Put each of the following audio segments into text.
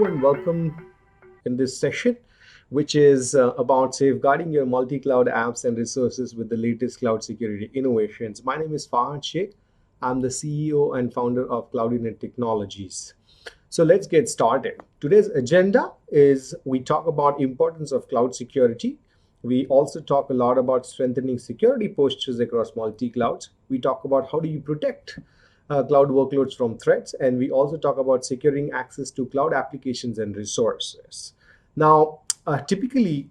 and welcome in this session, which is about safeguarding your multi-cloud apps and resources with the latest cloud security innovations. My name is Fahad Sheikh. I'm the CEO and founder of Cloudinet Technologies. So let's get started. Today's agenda is we talk about importance of cloud security. We also talk a lot about strengthening security postures across multi-clouds. We talk about how do you protect cloud workloads from threats, and we also talk about securing access to cloud applications and resources. Now, typically,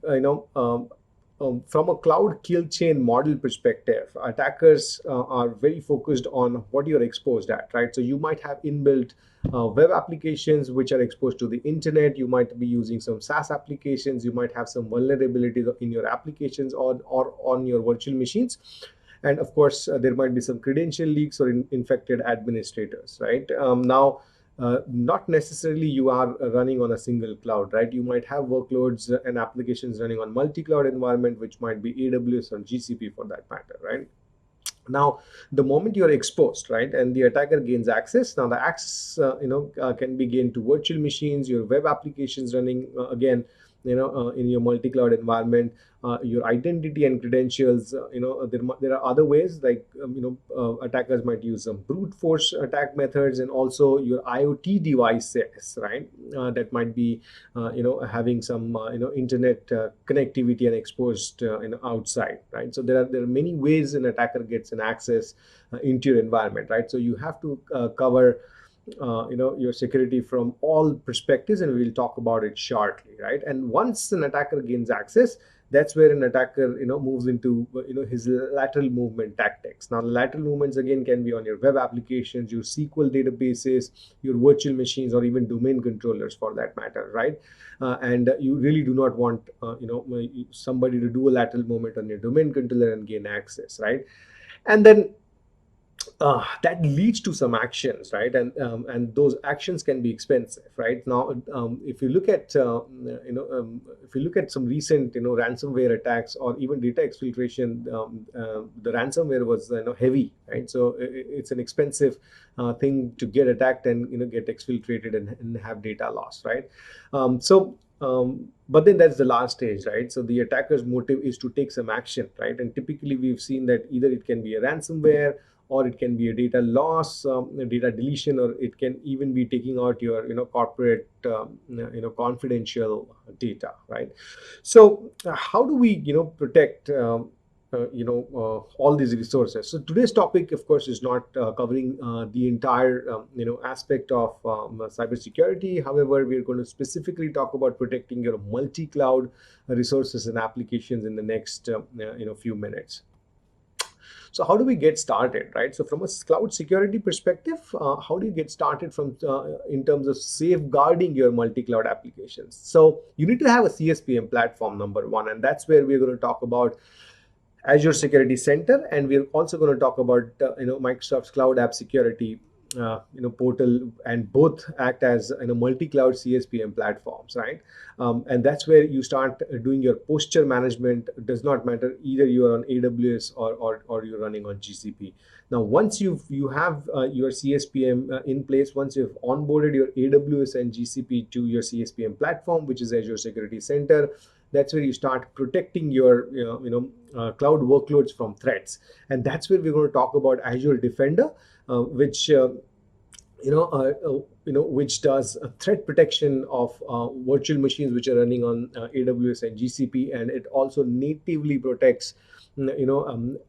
from a cloud kill chain model perspective, attackers are very focused on what you're exposed at, right? So you might have inbuilt web applications which are exposed to the internet. You might be using some SaaS applications. You might have some vulnerabilities in your applications or on your virtual machines. And of course, there might be some credential leaks or infected administrators, right? Not necessarily you are running on a single cloud, right? You might have workloads and applications running on multi-cloud environment, which might be AWS or GCP for that matter, right? Now, the moment you're exposed, right, and the attacker gains access, now the access, can be gained to virtual machines, your web applications running, again, in your multi-cloud environment, your identity and credentials. There are other ways like attackers might use some brute force attack methods, and also your IoT devices, right? That might be having some internet connectivity and exposed outside, right? So there are many ways an attacker gets an access into your environment, right? So you have to cover your security from all perspectives, and we'll talk about it shortly, right? And once an attacker gains access, that's where an attacker moves into his lateral movement tactics. Now, the lateral movements again can be on your web applications, your SQL databases, your virtual machines, or even domain controllers for that matter, right? And you really do not want somebody to do a lateral movement on your domain controller and gain access, right? And then that leads to some actions, right? And those actions can be expensive, right? Now, if you look at if you look at some recent ransomware attacks or even data exfiltration, the ransomware was heavy, right? So it's an expensive thing to get attacked and get exfiltrated and have data loss, right? But then that's the last stage, right? So the attacker's motive is to take some action, right? And typically we've seen that either it can be a ransomware, or it can be a data loss, data deletion, or it can even be taking out your corporate confidential data, right? So how do we protect all these resources? So today's topic, of course, is not covering the entire aspect of cybersecurity. However, we are going to specifically talk about protecting your multi-cloud resources and applications in the next few minutes. So how do we get started, right? So from a cloud security perspective, how do you get started from in terms of safeguarding your multi-cloud applications? So you need to have a CSPM platform, number one, and that's where we're going to talk about Azure Security Center, and we're also going to talk about Microsoft's Cloud App Security portal, and both act as multi-cloud CSPM platforms, right? And that's where you start doing your posture management. It does not matter either you are on AWS or you're running on GCP. Now, once you have your CSPM in place, once you've onboarded your AWS and GCP to your CSPM platform, which is Azure Security Center, that's where you start protecting your cloud workloads from threats. And that's where we're going to talk about Azure Defender, which which does a threat protection of virtual machines which are running on AWS and GCP, and it also natively protects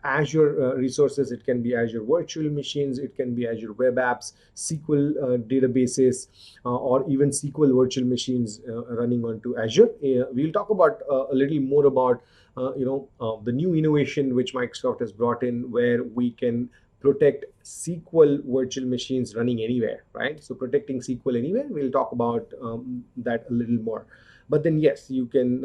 Azure resources. It can be Azure virtual machines, it can be Azure web apps, SQL databases, or even SQL virtual machines running onto Azure. We'll talk about a little more about the new innovation which Microsoft has brought in, where we can protect SQL virtual machines running anywhere, right? So protecting SQL anywhere, we'll talk about that a little more. But then yes, you can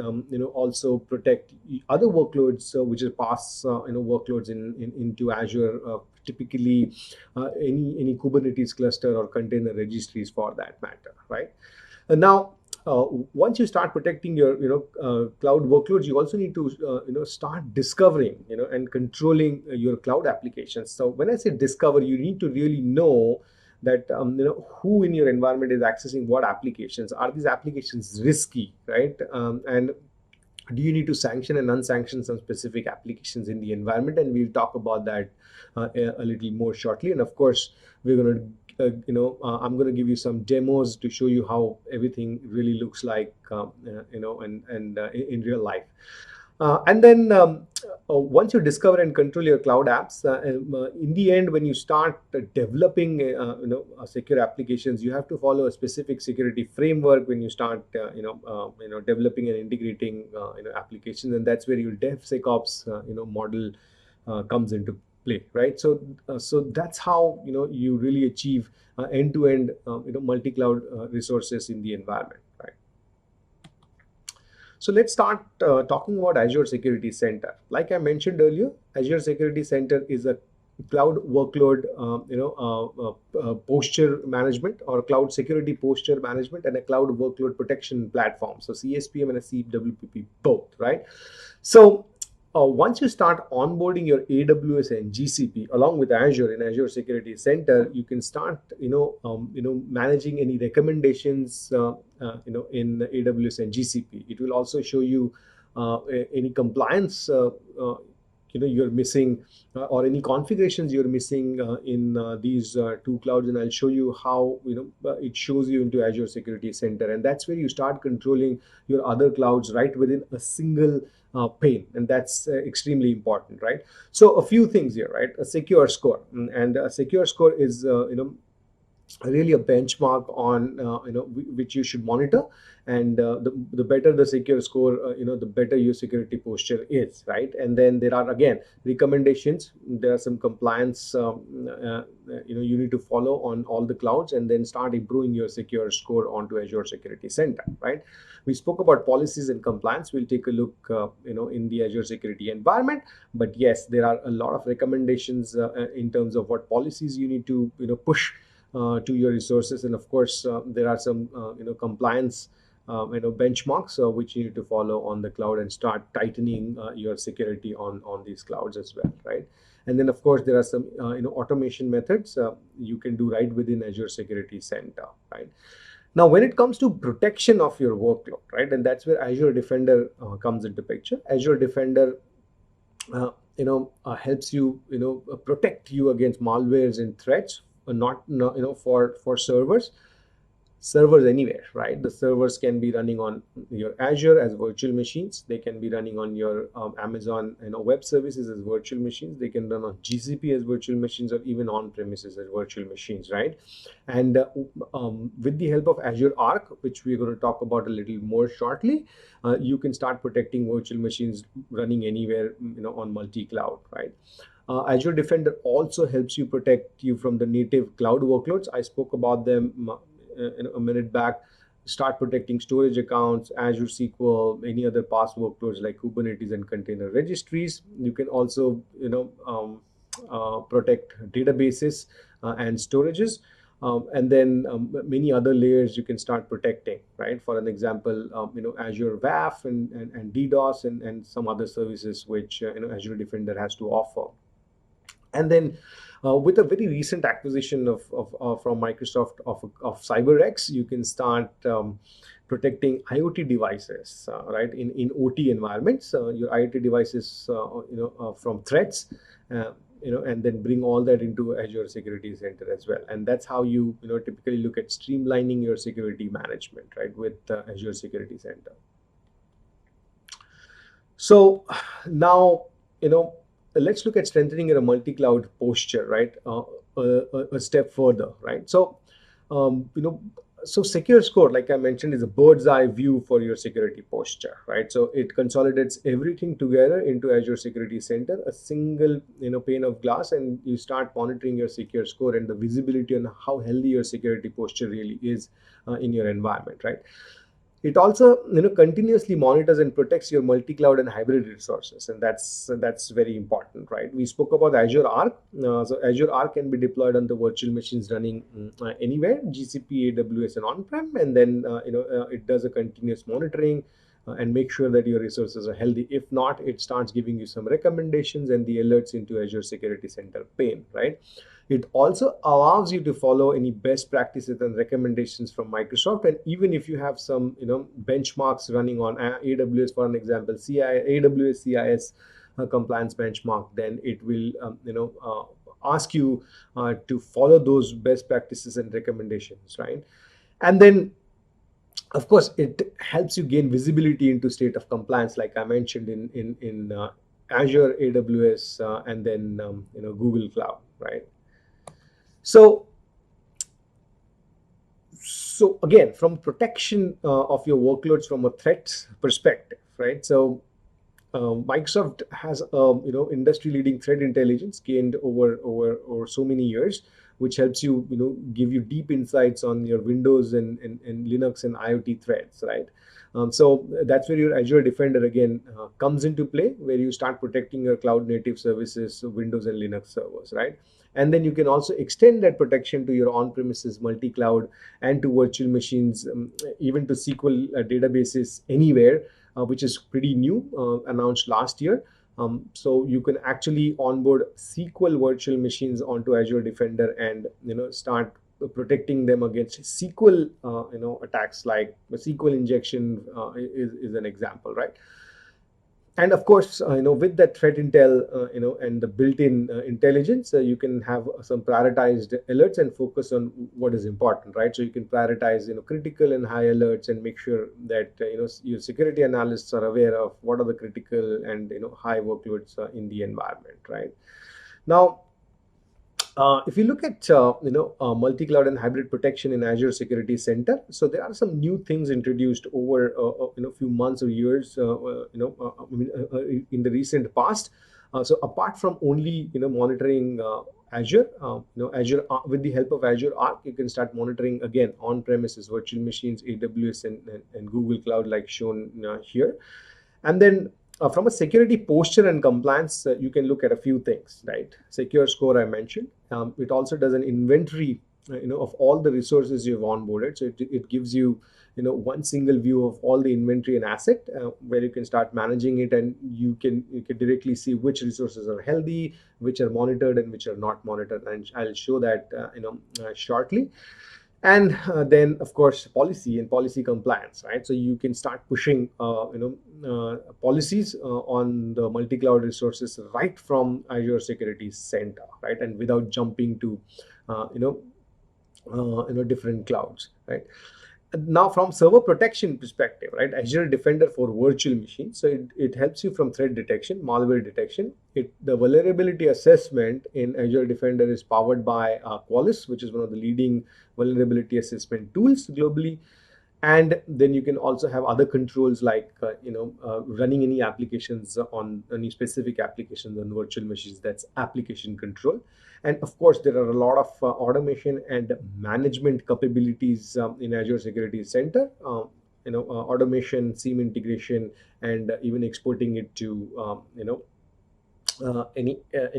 also protect other workloads, which is pass workloads into Azure, typically any Kubernetes cluster or container registries for that matter, right? And now, once you start protecting your cloud workloads, you also need to start discovering and controlling your cloud applications. So when I say discover, you need to really know that who in your environment is accessing what applications. Are these applications risky, right? And do you need to sanction and unsanction some specific applications in the environment? And we'll talk about that a little more shortly. And of course, we're going to I'm going to give you some demos to show you how everything really looks like in real life. And then once you discover and control your cloud apps, in the end, when you start developing secure applications, you have to follow a specific security framework when you start developing and integrating applications, and that's where your DevSecOps model comes into play, right? So that's how you really achieve end-to-end multi-cloud resources in the environment, right? So let's start talking about Azure Security Center. Like I mentioned earlier, Azure Security Center is a cloud workload, posture management, or cloud security posture management, and a cloud workload protection platform. So CSPM and a CWPP both, right? So once you start onboarding your AWS and GCP along with Azure in Azure Security Center, you can start managing any recommendations in AWS and GCP. It will also show you any compliance you're missing, or any configurations you're missing in these two clouds, and I'll show you how it shows you into Azure Security Center, and that's where you start controlling your other clouds right within a single pane, and that's extremely important, right? So a few things here, right? A secure score, and a secure score is really a benchmark on which you should monitor, and the better the secure score, the better your security posture is, right? And then there are again recommendations. There are some compliance you need to follow on all the clouds, and then start improving your secure score onto Azure Security Center, right? We spoke about policies and compliance. We'll take a look in the Azure security environment, but yes, there are a lot of recommendations in terms of what policies you need to push to your resources, and of course there are some compliance benchmarks which you need to follow on the cloud, and start tightening your security on these clouds as well, right? And then of course there are some automation methods you can do right within Azure Security Center, right? Now when it comes to protection of your workload, right, and that's where Azure Defender comes into picture. Azure Defender helps you protect you against malwares and threats, not for servers anywhere, right? The servers can be running on your Azure as virtual machines. They can be running on your Amazon web services as virtual machines. They can run on GCP as virtual machines, or even on premises as virtual machines, right? And with the help of Azure Arc, which we're going to talk about a little more shortly, you can start protecting virtual machines running anywhere on multi-cloud, right? Azure Defender also helps you protect you from the native cloud workloads. I spoke about them a minute back. Start protecting storage accounts, Azure SQL, any other past workloads like Kubernetes and container registries. You can also protect databases and storages, and then many other layers you can start protecting, right? For an example, Azure WAF and DDoS and some other services which Azure Defender has to offer. And then with a very recent acquisition from Microsoft of CyberX, you can start protecting IoT devices, right? In OT environments, your IoT devices, from threats, and then bring all that into Azure Security Center as well. And that's how you typically look at streamlining your security management, right, with Azure Security Center. So now let's look at strengthening your multi-cloud posture, right? A step further, right? So, so secure score, like I mentioned, is a bird's eye view for your security posture, right? So it consolidates everything together into Azure Security Center, a single pane of glass, and you start monitoring your secure score and the visibility on how healthy your security posture really is in your environment, right? It also continuously monitors and protects your multi-cloud and hybrid resources, and that's very important, right? We spoke about Azure Arc. So Azure Arc can be deployed on the virtual machines running anywhere, GCP, AWS, and on-prem, and then it does a continuous monitoring and make sure that your resources are healthy. If not, it starts giving you some recommendations and the alerts into Azure Security Center pane, right? It also allows you to follow any best practices and recommendations from Microsoft. And even if you have some, benchmarks running on AWS, for an example, AWS CIS compliance benchmark, then it will, ask you to follow those best practices and recommendations, right? And then, of course, it helps you gain visibility into state of compliance, like I mentioned in Azure, AWS, and then Google Cloud, right? So again, from protection of your workloads from a threat perspective, right? So Microsoft has industry leading threat intelligence gained over so many years, which helps you give you deep insights on your Windows and Linux and IoT threats, right? So that's where your Azure Defender again comes into play, where you start protecting your cloud native services, so Windows and Linux servers, right? And then you can also extend that protection to your on-premises multi-cloud and to virtual machines, even to SQL databases anywhere, which is pretty new, announced last year. So you can actually onboard SQL virtual machines onto Azure Defender and start protecting them against SQL attacks, like SQL injection is an example, right? And of course, with that threat intel, and the built-in intelligence, you can have some prioritized alerts and focus on what is important, right? So you can prioritize critical and high alerts and make sure that your security analysts are aware of what are the critical and high workloads in the environment, right? Now, if you look at multi-cloud and hybrid protection in Azure Security Center, so there are some new things introduced over few months or years, in the recent past. So apart from only monitoring Azure, Azure with the help of Azure Arc, you can start monitoring again on-premises virtual machines, AWS and Google Cloud, like shown here. And then from a security posture and compliance, you can look at a few things, right? Secure Score, I mentioned. It also does an inventory, of all the resources you've onboarded. So it gives you, one single view of all the inventory and asset, where you can start managing it, and you can directly see which resources are healthy, which are monitored, and which are not monitored. And I'll show that, shortly. And then, of course, policy and policy compliance, right? So you can start pushing policies on the multi-cloud resources right from Azure Security Center, right? And without jumping to different clouds, right? Now, from server protection perspective, right, Azure Defender for virtual machines, so it helps you from threat detection, malware detection. The vulnerability assessment in Azure Defender is powered by Qualys, which is one of the leading vulnerability assessment tools globally. And then you can also have other controls, like running any applications on any specific applications on virtual machines. That's application control. And of course, there are a lot of automation and management capabilities in Azure Security Center. Automation, SIEM integration, and even exporting it to any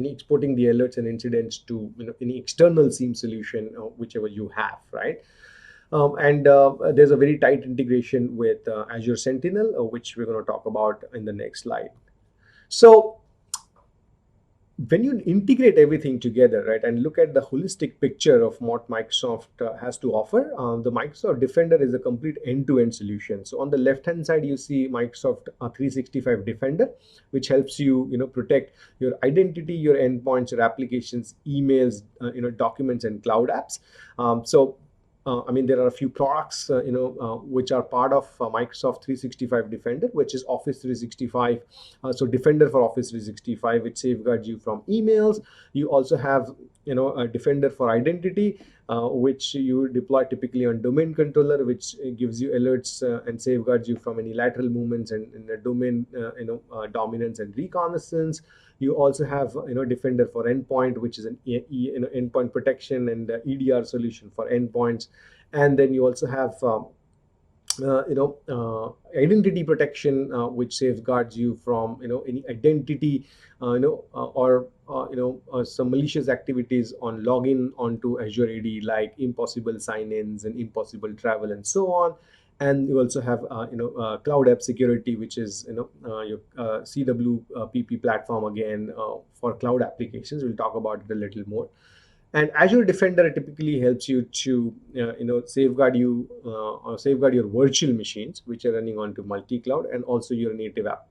exporting the alerts and incidents to any external SIEM solution, whichever you have, right? And there's a very tight integration with Azure Sentinel, which we're going to talk about in the next slide. So when you integrate everything together, right, and look at the holistic picture of what Microsoft has to offer, the Microsoft Defender is a complete end-to-end solution. So on the left-hand side, you see Microsoft 365 Defender, which helps you, protect your identity, your endpoints, your applications, emails, documents, and cloud apps. There are a few products, which are part of Microsoft 365 Defender, which is Office 365. So Defender for Office 365, which safeguards you from emails. You also have, a Defender for Identity, which you deploy typically on domain controller, which gives you alerts and safeguards you from any lateral movements and domain, dominance and reconnaissance. You also have, Defender for Endpoint, which is an endpoint protection and EDR solution for endpoints. And then you also have identity protection, which safeguards you from any identity or some malicious activities on login onto Azure AD, like impossible sign-ins and impossible travel and so on. And you also have Cloud App Security, which is your CWPP platform again for cloud applications. We'll talk about it a little more. And Azure Defender typically helps you to safeguard you or safeguard your virtual machines which are running onto multi-cloud, and also your native app,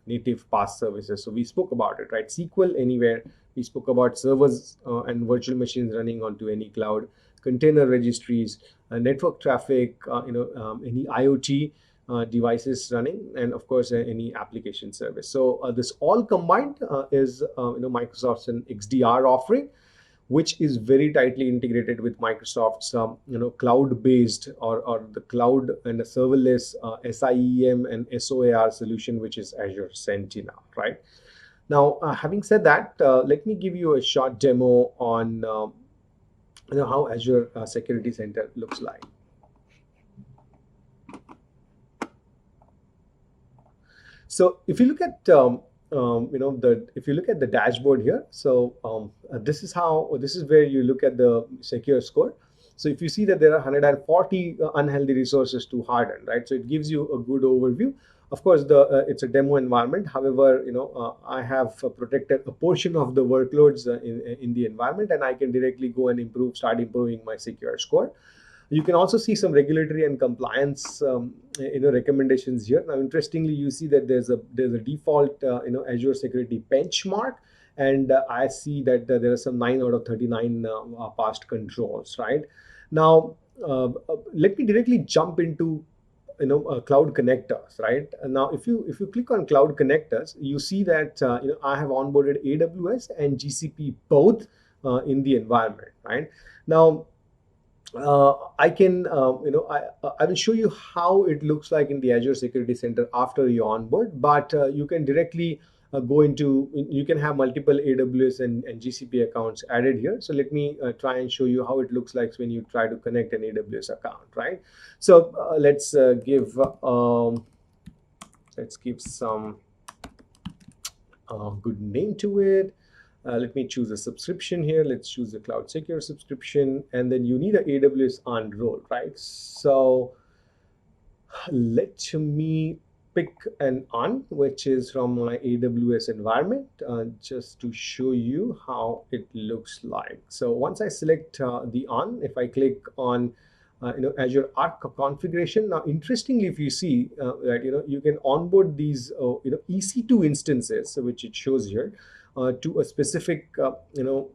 native PaaS services. So we spoke about it, right? SQL Anywhere. We spoke about servers and virtual machines running onto any cloud, container registries, network traffic, any IoT devices running, and of course any application service. So this all combined is Microsoft's an XDR offering, which is very tightly integrated with Microsoft's cloud-based or the cloud and the serverless SIEM and SOAR solution, which is Azure Sentinel, right? Now, having said that, let me give you a short demo on how Azure Security Center looks like. So if you look at if you look at the dashboard here, so this is where you look at the secure score. So if you see that there are 140 unhealthy resources to harden, right? So it gives you a good overview. Of course, it's a demo environment. However, I have protected a portion of the workloads in the environment, and I can directly go and start improving my secure score. You can also see some regulatory and compliance recommendations here. Now, interestingly, you see that there's a default Azure security benchmark, and I see that there are some 9 out of 39 past controls, right? Now, let me directly jump into cloud connectors, right? And now, if you click on cloud connectors, you see that I have onboarded AWS and GCP both in the environment, right? Now, I can, I will show you how it looks like in the Azure Security Center after you onboard, but you can directly you can have multiple AWS and GCP accounts added here. So let me try and show you how it looks like when you try to connect an AWS account, right? So let's give some good name to it. Let me choose a subscription here. Let's choose a Cloud Secure subscription, and then you need an AWS on roll, right? So let me pick an on, which is from my AWS environment, just to show you how it looks like. So once I select the on, if I click on Azure Arc configuration. Now, interestingly, if you see that you can onboard these EC2 instances, which it shows here, to a specific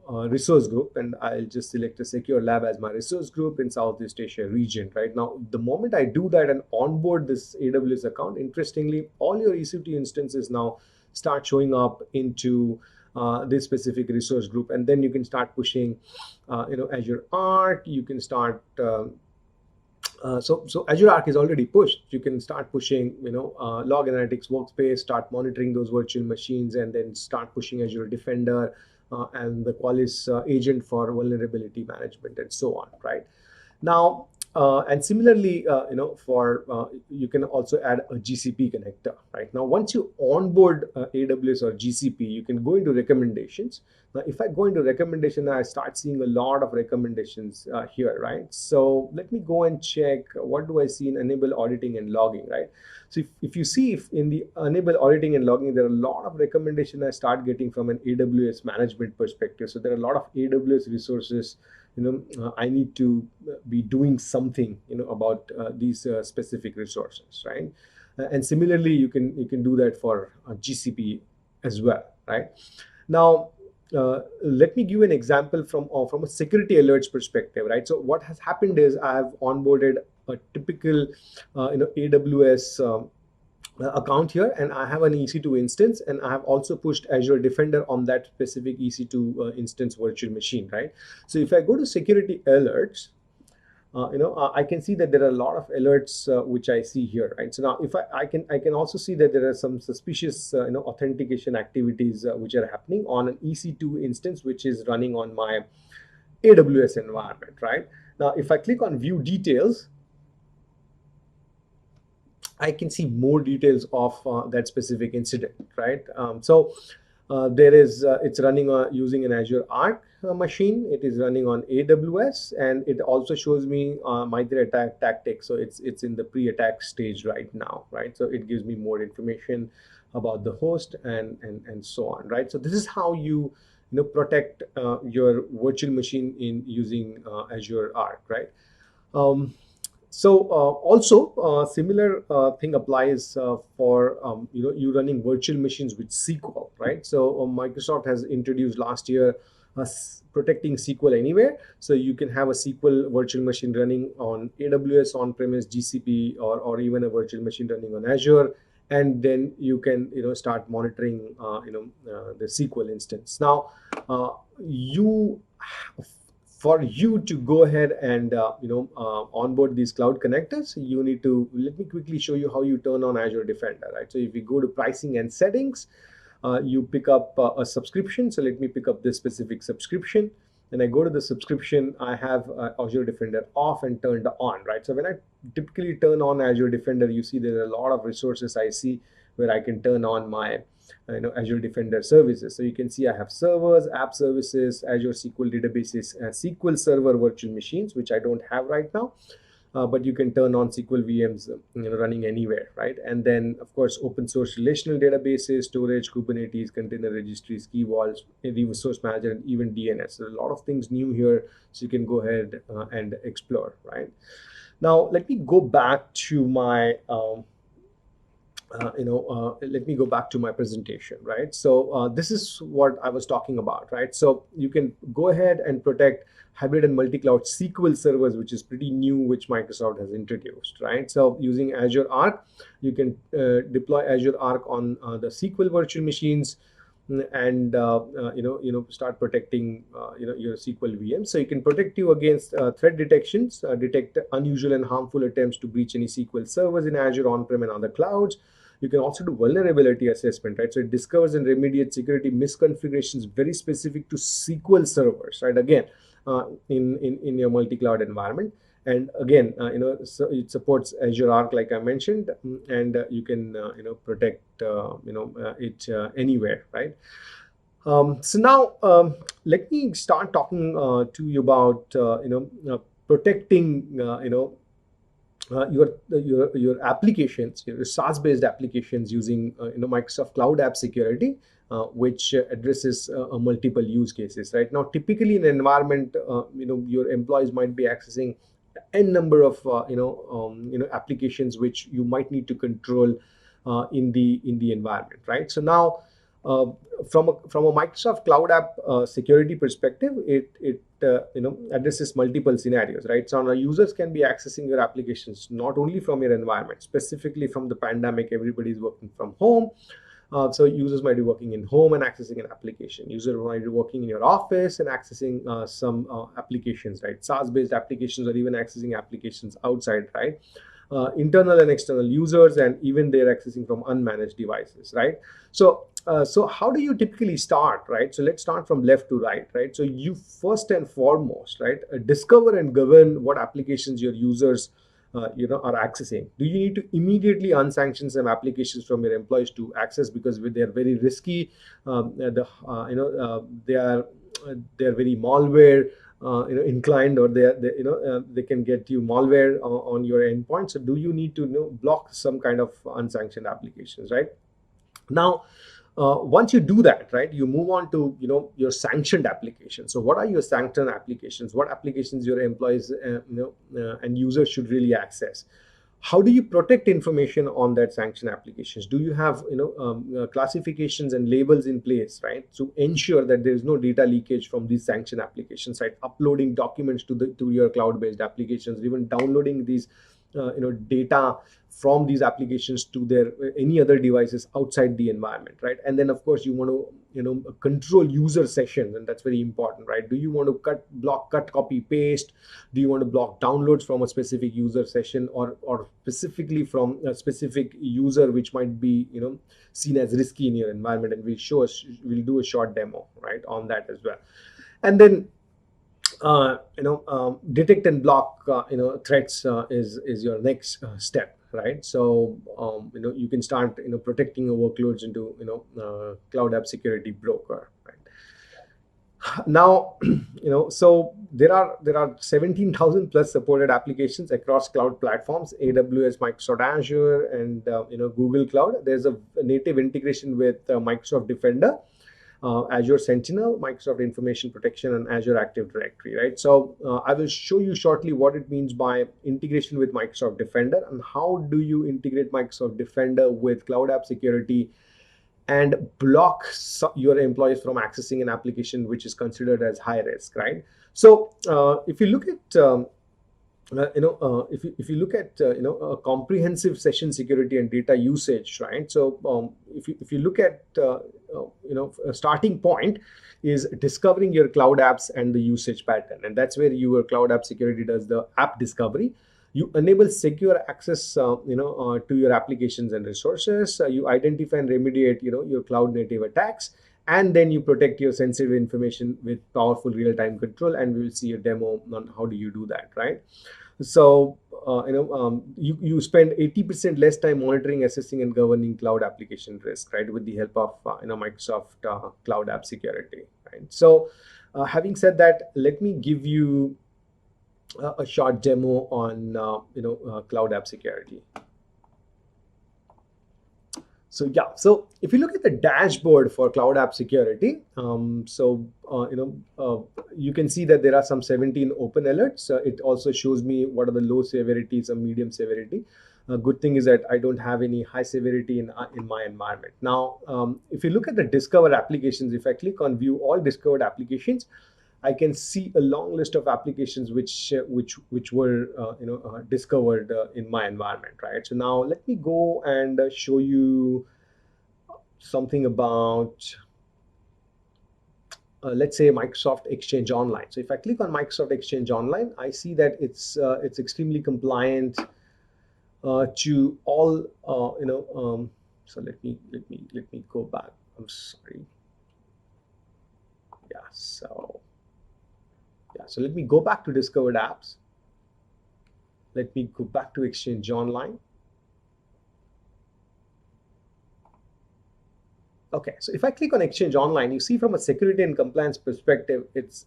resource group, and I'll just select a secure lab as my resource group in Southeast Asia region. Right now, the moment I do that and onboard this AWS account, interestingly, all your EC2 instances now start showing up into this specific resource group, and then you can start pushing Azure Arc. You can start so Azure Arc is already pushed. You can start pushing log analytics workspace, start monitoring those virtual machines, and then start pushing Azure Defender and the Qualys agent for vulnerability management, and so on, right? Now, and similarly, you can also add a GCP connector, right? Now, once you onboard AWS or GCP, you can go into recommendations. Now, if I go into recommendation, I start seeing a lot of recommendations here, right? So let me go and check what do I see in enable auditing and logging, right? So if you see in the enable auditing and logging, there are a lot of recommendations I start getting from an AWS management perspective. So there are a lot of AWS resources. I need to be doing something about these specific resources, right? And similarly, you can do that for GCP as well, right? Now, let me give you an example from a security alerts perspective, right? So what has happened is I have onboarded a typical AWS account here, and I have an EC2 instance, and I have also pushed Azure Defender on that specific EC2 instance virtual machine, right? So if I go to security alerts, I can see that there are a lot of alerts which I see here, right? So now, if I can also see that there are some suspicious authentication activities which are happening on an EC2 instance which is running on my AWS environment, right? Now, if I click on view details, I can see more details of that specific incident, right? It's running using an Azure Arc machine. It is running on AWS, and it also shows me MITRE attack tactics. So it's in the pre-attack stage right now, right? So it gives me more information about the host and so on, right? So this is how you protect your virtual machine in using Azure Arc, right? Um, also, similar thing applies for you running virtual machines with SQL, right? So Microsoft has introduced last year protecting SQL anywhere. So you can have a SQL virtual machine running on AWS on-premise, GCP, or even a virtual machine running on Azure, and then you can start monitoring the SQL instance. Now, you for you to go ahead and onboard these cloud connectors, you need to let me quickly show you how you turn on Azure Defender, right? So if you go to pricing and settings, you pick up a subscription. So let me pick up this specific subscription. When I go to the subscription, I have Azure Defender off and turned on, right? So when I typically turn on Azure Defender, you see there are a lot of resources I see where I can turn on my Azure Defender services. So you can see I have servers, app services, Azure SQL databases, SQL Server virtual machines, which I don't have right now. But you can turn on SQL VMs running anywhere, right? And then, of course, open source relational databases, storage, Kubernetes, container registries, key vaults, resource manager, and even DNS. So a lot of things new here, so you can go ahead and explore, right? Now, let me go back to my let me go back to my presentation, right? So this is what I was talking about, right? So you can go ahead and protect hybrid and multi-cloud SQL servers, which is pretty new, which Microsoft has introduced, right? So using Azure Arc, you can deploy Azure Arc on the SQL virtual machines, and start protecting your SQL VM. So you can protect you against threat detections, detect unusual and harmful attempts to breach any SQL servers in Azure on-prem and other clouds. You can also do vulnerability assessment, right? So it discovers and remediates security misconfigurations very specific to SQL servers, right? Again, in your multi-cloud environment. And again, so it supports Azure Arc, like I mentioned, and you can protect it anywhere, right? So now let me start talking to you about protecting your applications, your SaaS-based applications using Microsoft Cloud App Security, which addresses multiple use cases. Right now, typically in an environment, your employees might be accessing n number of applications which you might need to control in the environment. Right. So now, from a Microsoft Cloud App security perspective, it addresses multiple scenarios, right? So now users can be accessing your applications not only from your environment. Specifically from the pandemic, everybody's working from home. So users might be working in home and accessing an application. Users might be working in your office and accessing some applications, right? SaaS-based applications, or even accessing applications outside, right? Internal and external users, and even they're accessing from unmanaged devices, right? So how do you typically start, right? So let's start from left to right, right? So you first and foremost, right, discover and govern what applications your users are accessing. Do you need to immediately unsanction some applications from your employees to access because they are very risky? They are very malware inclined, or they can get you malware on your endpoint. So do you need to block some kind of unsanctioned applications, right? Now, once you do that, right, you move on to your sanctioned applications. So what are your sanctioned applications? What applications your employees and users should really access? How do you protect information on that sanctioned applications? Do you have classifications and labels in place, right, to ensure that there is no data leakage from these sanctioned applications, right? Uploading documents to your cloud-based applications, even downloading these data from these applications to their any other devices outside the environment, right? And then of course you want to control user sessions, and that's very important, right? Do you want to block, copy, paste? Do you want to block downloads from a specific user session, or specifically from a specific user which might be seen as risky in your environment? And we'll do a short demo, right, on that as well. And then detect and block threats is your next step, right? So you can start protecting your workloads into Cloud App Security Broker, right? Now so there are 17,000 plus supported applications across cloud platforms: AWS, Microsoft Azure, and Google Cloud. There's a native integration with Microsoft Defender. Azure Sentinel, Microsoft Information Protection, and Azure Active Directory, right? So I will show you shortly what it means by integration with Microsoft Defender and how do you integrate Microsoft Defender with Cloud App Security and block your employees from accessing an application which is considered as high risk, right? So if you look at if you look at a comprehensive session security and data usage, right? So if you look at a starting point is discovering your cloud apps and the usage pattern, and that's where your cloud app security does the app discovery. You enable secure access to your applications and resources. You identify and remediate your cloud native attacks, and then you protect your sensitive information with powerful real-time control, and we will see a demo on how do you do that, right? So you spend 80% less time monitoring, assessing, and governing cloud application risk, right, with the help of Microsoft Cloud App Security, right? So having said that, let me give you a short demo on Cloud App Security. So yeah, so if you look at the dashboard for Cloud App Security, you can see that there are some 17 open alerts. It also shows me what are the low severity, some medium severity. Good thing is that I don't have any high severity in my environment. Now, if you look at the discovered applications, if I click on view all discovered applications, I can see a long list of applications which were discovered in my environment, right? So now let me go and show you something about let's say Microsoft Exchange Online. So if I click on Microsoft Exchange Online, I see that it's extremely compliant to all so let me go back. I'm sorry. Yeah, so let me go back to discovered apps. Let me go back to Exchange Online. Okay, so if I click on Exchange Online, you see from a security and compliance perspective, it's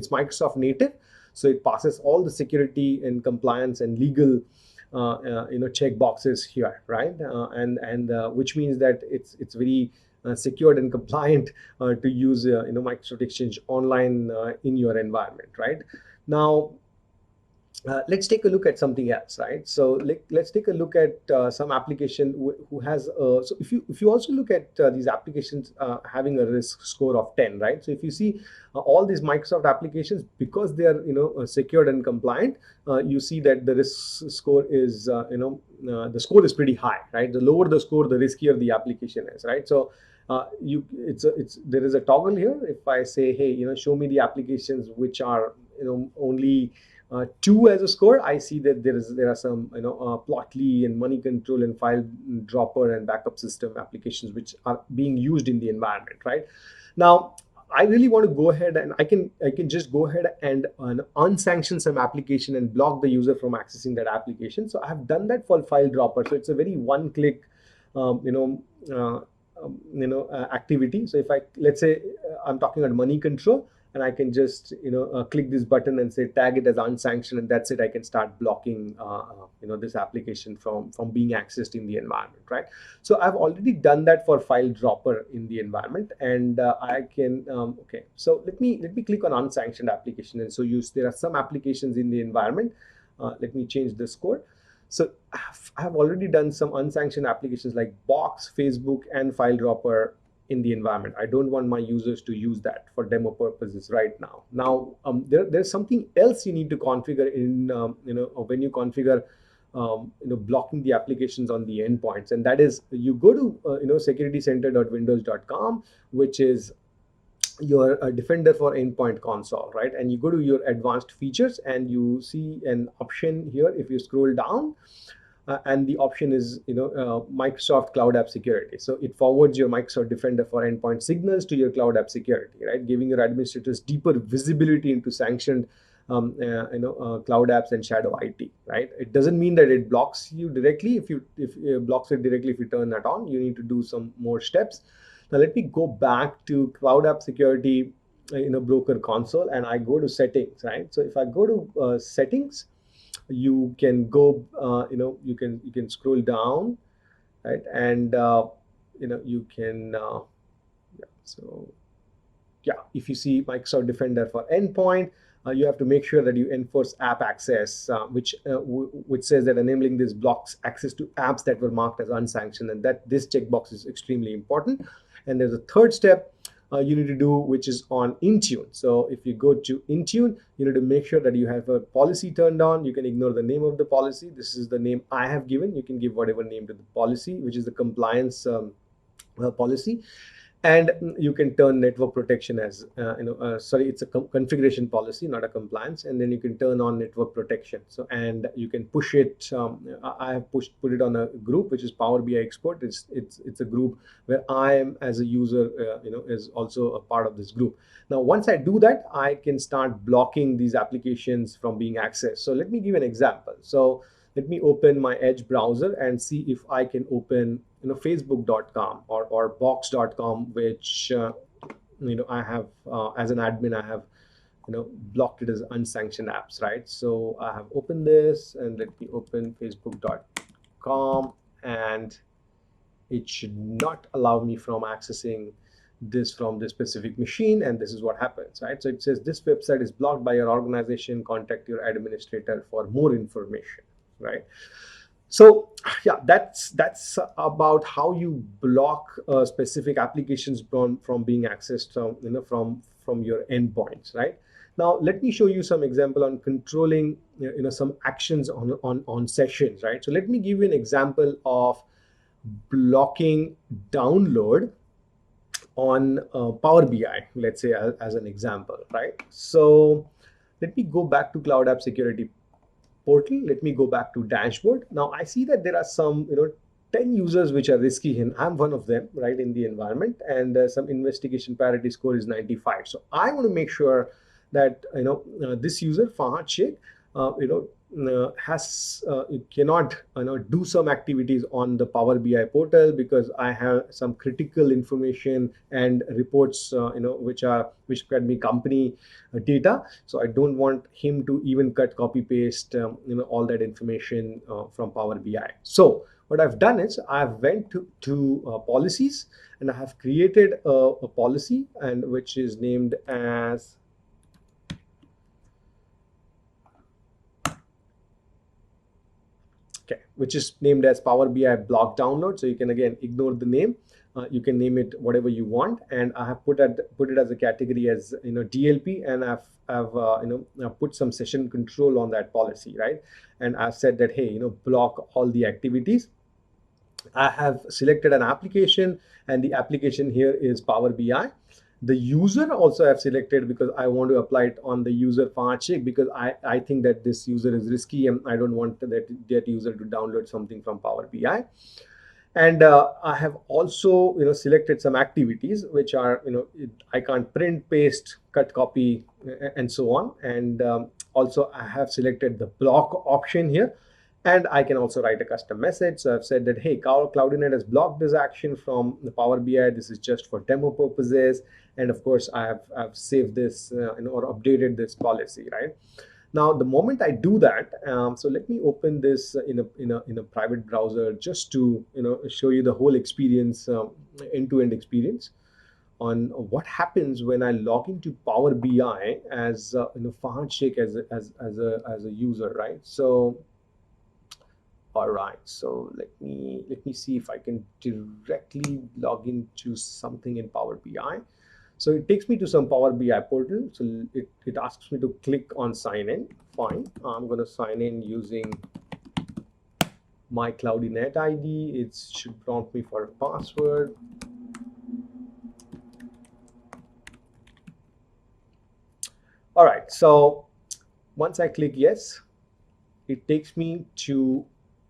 Microsoft native, so it passes all the security and compliance and legal check boxes here, right? And which means that it's very secured and compliant to use Microsoft Exchange Online in your environment, right? Now, let's take a look at something else, right? So let's take a look at some application who has so if you also look at these applications having a risk score of 10, right? So if you see all these Microsoft applications, because they are secured and compliant, you see that the risk score is the score is pretty high, right? The lower the score, the riskier the application is, right? So there is a toggle here. If I say, hey, show me the applications which are only 2 as a score, I see that there are some Plotly and Money Control and File Dropper and Backup System applications which are being used in the environment, right? Now, I really want to go ahead and I can just go ahead and unsanction some application and block the user from accessing that application. So I have done that for File Dropper. So it's a very one-click activity. So if let's say I'm talking about Money Control, and I can just click this button and say tag it as unsanctioned, and that's it. I can start blocking this application from being accessed in the environment, right? So I've already done that for File Dropper in the environment, and I can okay. So let me click on unsanctioned application, and so there are some applications in the environment. Let me change the score. So I have already done some unsanctioned applications like Box, Facebook, and File Dropper in the environment. I don't want my users to use that for demo purposes right now. Now, there's something else you need to configure in when you configure blocking the applications on the endpoints, and that is you go to securitycenter.windows.com, which is your Defender for Endpoint console, right? And you go to your advanced features, and you see an option here. If you scroll down, and the option is Microsoft Cloud App Security. So it forwards your Microsoft Defender for Endpoint signals to your Cloud App Security, right? Giving your administrators deeper visibility into sanctioned cloud apps and shadow IT, right? It doesn't mean that it blocks you directly. If it blocks it directly, if you turn that on, you need to do some more steps. Now let me go back to Cloud App Security broker console, and I go to settings, right? So if I go to settings, you can go you can scroll down, right? And you can So yeah, if you see Microsoft Defender for endpoint, you have to make sure that you enforce app access, which says that enabling this blocks access to apps that were marked as unsanctioned, and that this checkbox is extremely important. And there's a third step you need to do, which is on Intune. So if you go to Intune, you need to make sure that you have a policy turned on. You can ignore the name of the policy. This is the name I have given. You can give whatever name to the policy, which is the compliance policy. And you can turn network protection as sorry, it's a configuration policy, not a compliance. And then you can turn on network protection. So, and you can push it. I have put it on a group, which is Power BI Expert. It's a group where I am as a user is also a part of this group. Now once I do that, I can start blocking these applications from being accessed. So let me give an example. So let me open my Edge browser and see if I can open facebook.com or box.com, which I have as an admin, I have blocked it as unsanctioned apps, right? So I have opened this, and let me open facebook.com, and it should not allow me from accessing this from this specific machine. And this is what happens, right? So it says this website is blocked by your organization. Contact your administrator for more information, right? So yeah, that's about how you block specific applications from being accessed from your endpoints, right? Now let me show you some example on controlling some actions on sessions, right? So let me give you an example of blocking download on Power BI, let's say, as an example, right? So let me go back to Cloud App Security portal. Let me go back to dashboard. Now I see that there are some 10 users which are risky, and I'm one of them, right, in the environment, and some investigation priority score is 95. So I want to make sure that this user Fahad Sheikh cannot do some activities on the Power BI portal, because I have some critical information and reports which can be company data. So I don't want him to even copy paste all that information from Power BI. So what I've done is I've went to policies, and I have created a policy, and which is named as which is named as Power BI block download. So you can again ignore the name. You can name it whatever you want, and I have put it as a category as DLP, and I've put some session control on that policy, right? And I've said that, hey, block all the activities. I have selected an application, and the application here is Power BI. The user also I have selected because I want to apply it on the user Fahad Sheikh, because I think that this user is risky, and I don't want that user to download something from Power BI. And I have also selected some activities which are I can't print, paste, cut, copy, and so on. And also I have selected the block option here. And I can also write a custom message. So I've said that, hey, Cloudinет has blocked this action from the Power BI. This is just for demo purposes. And of course, I've saved this or updated this policy, right? Now, the moment I do that, so let me open this in a private browser just to show you the whole experience, end-to-end experience on what happens when I log into Power BI as Fahad Sheikh as a user, right? So. All right, so let me see if I can directly log into something in Power BI. So it takes me to some Power BI portal. So it asks me to click on sign in. Fine, I'm going to sign in using my Cloudinет ID. It should prompt me for a password. All right, so once I click yes, it takes me to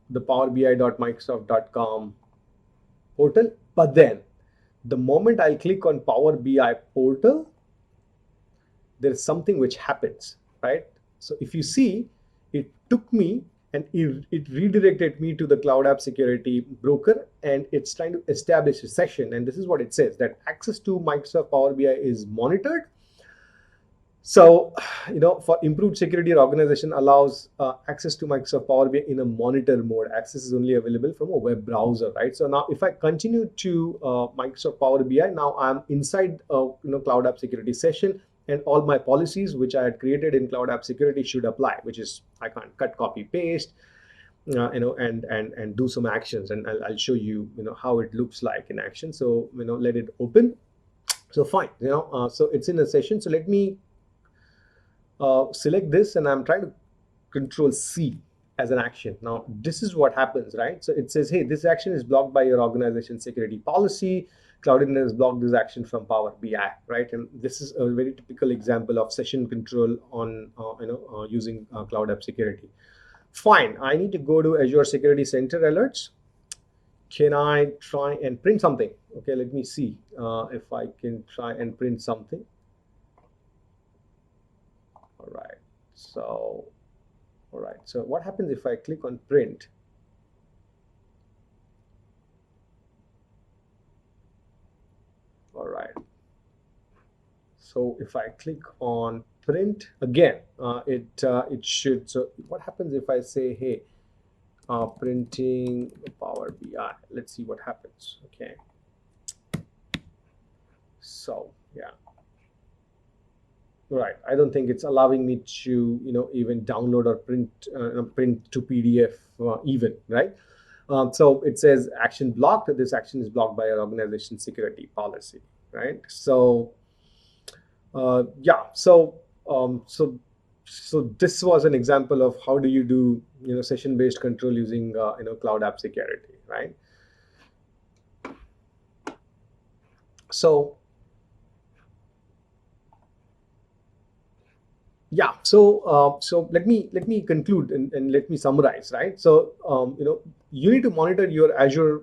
the powerbi.microsoft.com portal. But then the moment I'll click on Power BI portal, there's something which happens, right? So if you see, it took me and it redirected me to the Cloud App Security broker, and it's trying to establish a session. And this is what it says, that access to Microsoft Power BI is monitored. So, for improved security, your organization allows access to Microsoft Power BI in a monitor mode. Access is only available from a web browser, right? So now, if I continue to Microsoft Power BI, now I'm inside Cloud App Security session, and all my policies which I had created in Cloud App Security should apply. Which is I can't cut, copy, paste, and do some actions, and I'll show you how it looks like in action. So let it open. So fine, so it's in a session. So let me select this, and I'm trying to control C as an action. Now, this is what happens, right? So it says, hey, this action is blocked by your organization security policy. Cloudiness has blocked this action from Power BI, right? And this is a very typical example of session control on, using Cloud App Security. Fine, I need to go to Azure Security Center alerts. Can I try and print something? Okay, let me see if I can try and print something. All right, so what happens if I click on print? All right, so if I click on print again, it should. So what happens if I say, hey, printing Power BI? Let's see what happens. Okay, so yeah. Right, I don't think it's allowing me to even download or print to PDF even, right? So it says action blocked. This action is blocked by our organization security policy, right? So yeah, so this was an example of how do you do session based control using Cloud App Security, right? So yeah, so let me conclude, and let me summarize, right? So you need to monitor your Azure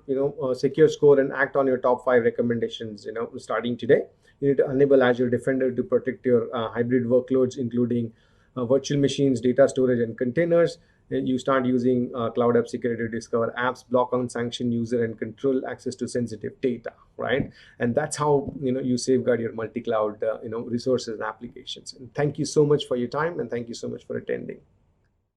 secure score and act on your top 5 recommendations starting today. You need to enable Azure Defender to protect your hybrid workloads, including virtual machines, data storage, and containers. And you start using Cloud App Security to discover apps, block unsanctioned user, and control access to sensitive data, right? And that's how you safeguard your multi-cloud resources and applications. And thank you so much for your time, and thank you so much for attending.